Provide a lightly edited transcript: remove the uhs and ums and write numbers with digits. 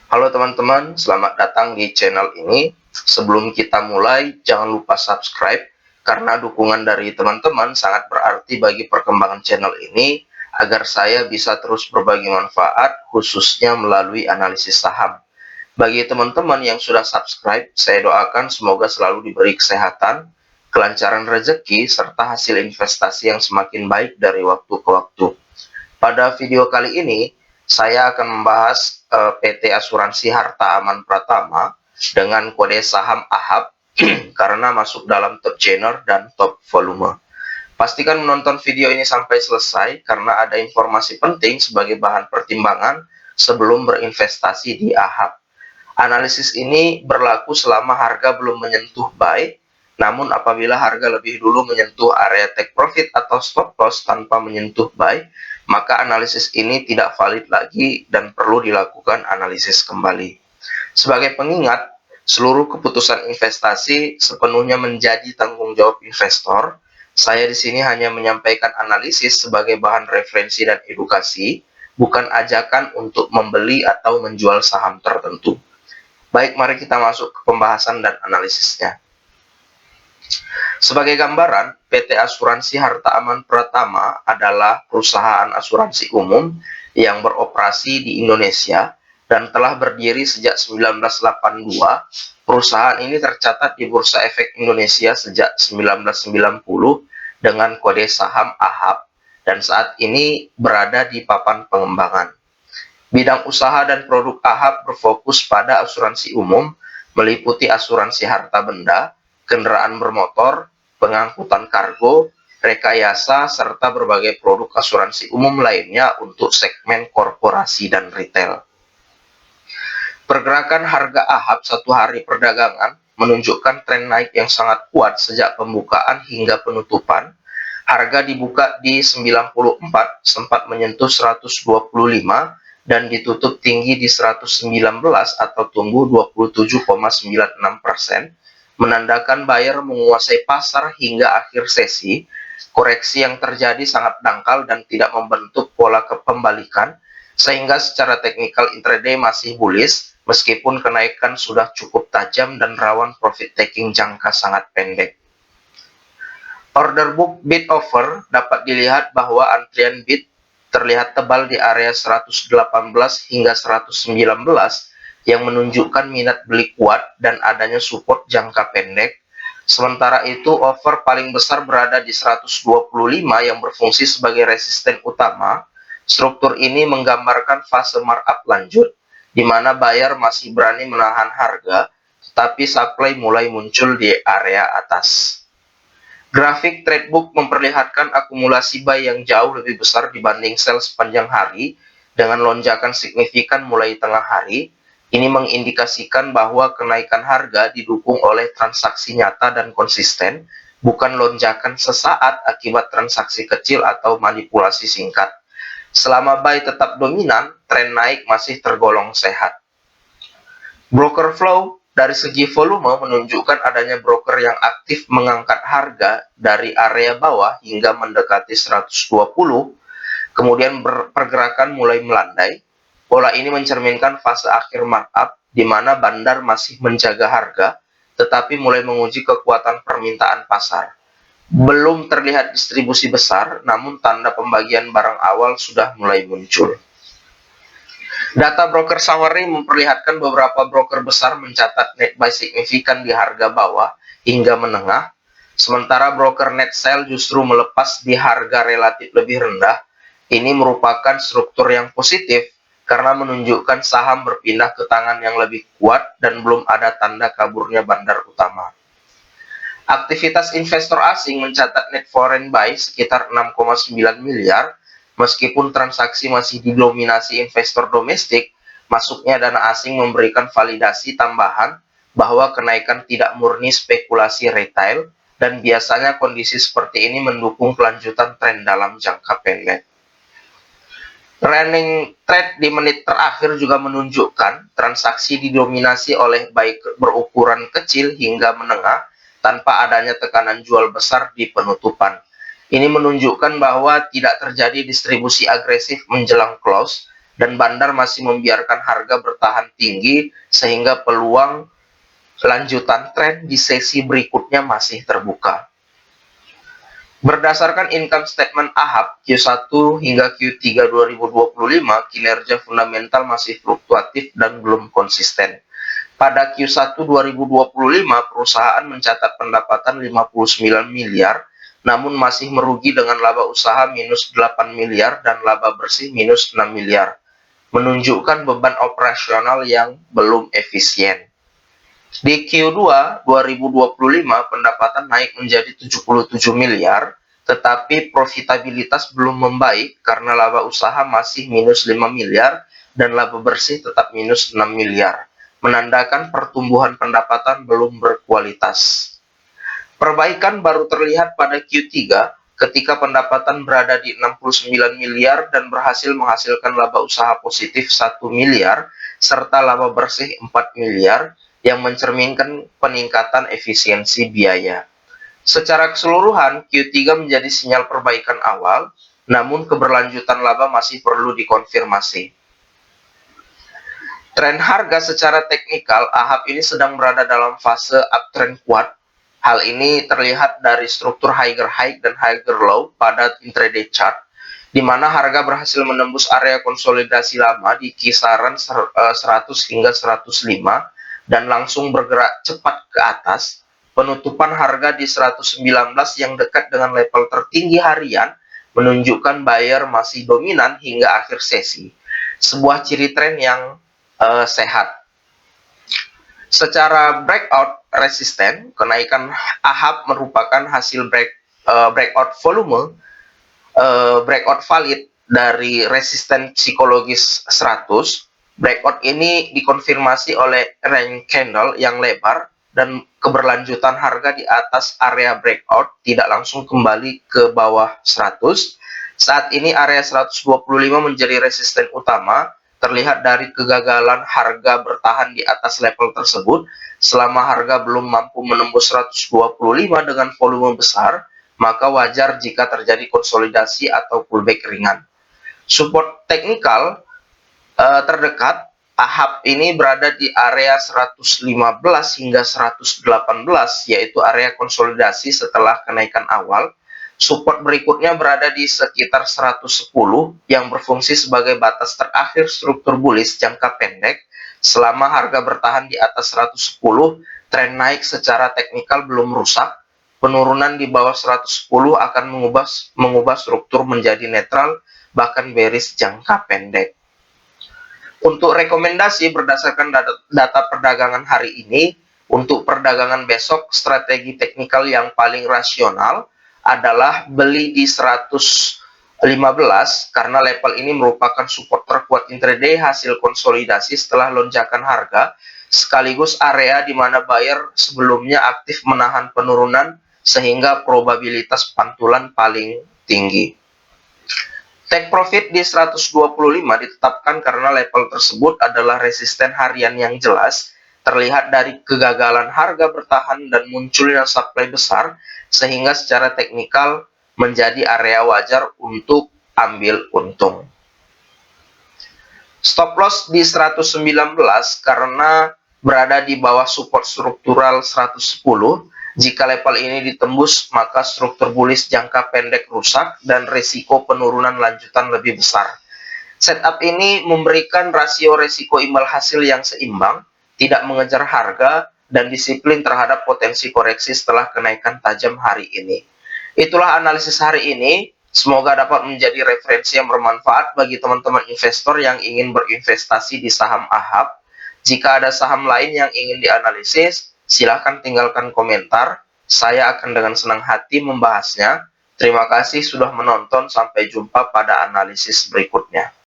Halo teman-teman, selamat datang di channel ini. Sebelum kita mulai, jangan lupa subscribe karena dukungan dari teman-teman sangat berarti bagi perkembangan channel ini agar saya bisa terus berbagi manfaat khususnya melalui analisis saham. Bagi teman-teman yang sudah subscribe, saya doakan semoga selalu diberi kesehatan, kelancaran rezeki, serta hasil investasi yang semakin baik dari waktu ke waktu. Pada video kali ini, saya akan membahas PT Asuransi Harta Aman Pratama dengan kode saham AHAP karena masuk dalam top genre dan top volume. Pastikan menonton video ini sampai selesai karena ada informasi penting sebagai bahan pertimbangan sebelum berinvestasi di AHAP. Analisis ini berlaku selama harga belum menyentuh buy, namun apabila harga lebih dulu menyentuh area take profit atau stop loss tanpa menyentuh buy, maka analisis ini tidak valid lagi dan perlu dilakukan analisis kembali. Sebagai pengingat, seluruh keputusan investasi sepenuhnya menjadi tanggung jawab investor. Saya di sini hanya menyampaikan analisis sebagai bahan referensi dan edukasi, bukan ajakan untuk membeli atau menjual saham tertentu. Baik, mari kita masuk ke pembahasan dan analisisnya. Sebagai gambaran, PT Asuransi Harta Aman Pratama adalah perusahaan asuransi umum yang beroperasi di Indonesia dan telah berdiri sejak 1982. Perusahaan ini tercatat di Bursa Efek Indonesia sejak 1990 dengan kode saham AHAP dan saat ini berada di papan pengembangan. Bidang usaha dan produk AHAP berfokus pada asuransi umum, meliputi asuransi harta benda, kendaraan bermotor, pengangkutan kargo, rekayasa, serta berbagai produk asuransi umum lainnya untuk segmen korporasi dan retail. Pergerakan harga AHAP satu hari perdagangan menunjukkan tren naik yang sangat kuat sejak pembukaan hingga penutupan. Harga dibuka di 94, sempat menyentuh 125, dan ditutup tinggi di 119 atau tumbuh 27,96%, menandakan buyer menguasai pasar hingga akhir sesi. Koreksi yang terjadi sangat dangkal dan tidak membentuk pola kepembalikan, sehingga secara teknikal intraday masih bullish, meskipun kenaikan sudah cukup tajam dan rawan profit taking jangka sangat pendek. Order book bid offer dapat dilihat bahwa antrian bid terlihat tebal di area 118 hingga 119 yang menunjukkan minat beli kuat dan adanya support jangka pendek. Sementara itu, offer paling besar berada di 125 yang berfungsi sebagai resisten utama. Struktur ini menggambarkan fase markup lanjut, di mana buyer masih berani menahan harga, tetapi supply mulai muncul di area atas. Grafik Tradebook memperlihatkan akumulasi buy yang jauh lebih besar dibanding sell sepanjang hari, dengan lonjakan signifikan mulai tengah hari. Ini mengindikasikan bahwa kenaikan harga didukung oleh transaksi nyata dan konsisten, bukan lonjakan sesaat akibat transaksi kecil atau manipulasi singkat. Selama buy tetap dominan, tren naik masih tergolong sehat. Broker flow dari segi volume menunjukkan adanya broker yang aktif mengangkat harga dari area bawah hingga mendekati 120, kemudian pergerakan mulai melandai. Pola ini mencerminkan fase akhir markup, di mana bandar masih menjaga harga, tetapi mulai menguji kekuatan permintaan pasar. Belum terlihat distribusi besar, namun tanda pembagian barang awal sudah mulai muncul. Data broker summary memperlihatkan beberapa broker besar mencatat net buy signifikan di harga bawah hingga menengah, sementara broker net sell justru melepas di harga relatif lebih rendah. Ini merupakan struktur yang positif karena menunjukkan saham berpindah ke tangan yang lebih kuat dan belum ada tanda kaburnya bandar utama. Aktivitas investor asing mencatat net foreign buy sekitar 6,9 miliar. Meskipun transaksi masih didominasi investor domestik, masuknya dana asing memberikan validasi tambahan bahwa kenaikan tidak murni spekulasi retail, dan biasanya kondisi seperti ini mendukung kelanjutan tren dalam jangka pendek. Running trade di menit terakhir juga menunjukkan transaksi didominasi oleh buy berukuran kecil hingga menengah tanpa adanya tekanan jual besar di penutupan. Ini menunjukkan bahwa tidak terjadi distribusi agresif menjelang close. dan bandar masih membiarkan harga bertahan tinggi sehingga peluang lanjutan tren di sesi berikutnya masih terbuka. Berdasarkan income statement AHAP Q1 hingga Q3 2025, kinerja fundamental masih fluktuatif dan belum konsisten. Pada Q1 2025, perusahaan mencatat pendapatan 59 miliar, namun masih merugi dengan laba usaha minus 8 miliar dan laba bersih minus 6 miliar, menunjukkan beban operasional yang belum efisien. Di Q2 2025, pendapatan naik menjadi 77 miliar, tetapi profitabilitas belum membaik karena laba usaha masih minus 5 miliar dan laba bersih tetap minus 6 miliar, menandakan pertumbuhan pendapatan belum berkualitas. Perbaikan baru terlihat pada Q3 ketika pendapatan berada di 69 miliar dan berhasil menghasilkan laba usaha positif 1 miliar serta laba bersih 4 miliar yang mencerminkan peningkatan efisiensi biaya. Secara keseluruhan, Q3 menjadi sinyal perbaikan awal, namun keberlanjutan laba masih perlu dikonfirmasi. Tren harga secara teknikal, AHAP ini sedang berada dalam fase uptrend kuat. Hal ini terlihat dari struktur higher high dan higher low pada intraday chart, di mana harga berhasil menembus area konsolidasi lama di kisaran 100 hingga 105 dan langsung bergerak cepat ke atas. Penutupan harga di 119 yang dekat dengan level tertinggi harian menunjukkan buyer masih dominan hingga akhir sesi, sebuah ciri tren yang sehat. Secara breakout resisten, kenaikan AHAP merupakan hasil breakout volume, breakout valid dari resisten psikologis 100. Breakout ini dikonfirmasi oleh range candle yang lebar dan keberlanjutan harga di atas area breakout tidak langsung kembali ke bawah 100. Saat ini area 125 menjadi resisten utama, terlihat dari kegagalan harga bertahan di atas level tersebut selama harga belum mampu menembus 125 dengan volume besar, maka wajar jika terjadi konsolidasi atau pullback ringan. Support teknikal terdekat AHAP ini berada di area 115 hingga 118, yaitu area konsolidasi setelah kenaikan awal. Support berikutnya berada di sekitar 110 yang berfungsi sebagai batas terakhir struktur bullish jangka pendek. Selama harga bertahan di atas 110, tren naik secara teknikal belum rusak. Penurunan di bawah 110 akan mengubah struktur menjadi netral, bahkan bearish jangka pendek. Untuk rekomendasi berdasarkan data perdagangan hari ini, untuk perdagangan besok, strategi teknikal yang paling rasional adalah beli di 115 karena level ini merupakan support terkuat intraday hasil konsolidasi setelah lonjakan harga, sekaligus area di mana buyer sebelumnya aktif menahan penurunan sehingga probabilitas pantulan paling tinggi. Take profit di 125 ditetapkan karena level tersebut adalah resisten harian yang jelas, terlihat dari kegagalan harga bertahan dan munculnya supply besar, sehingga secara teknikal menjadi area wajar untuk ambil untung. Stop loss di 119 karena berada di bawah support struktural 110. Jika level ini ditembus, maka struktur bullish jangka pendek rusak dan risiko penurunan lanjutan lebih besar. Setup ini memberikan rasio risiko imbal hasil yang seimbang, tidak mengejar harga, dan disiplin terhadap potensi koreksi setelah kenaikan tajam hari ini. Itulah analisis hari ini. Semoga dapat menjadi referensi yang bermanfaat bagi teman-teman investor yang ingin berinvestasi di saham AHAP. Jika ada saham lain yang ingin dianalisis, silahkan tinggalkan komentar. Saya akan dengan senang hati membahasnya. Terima kasih sudah menonton. Sampai jumpa pada analisis berikutnya.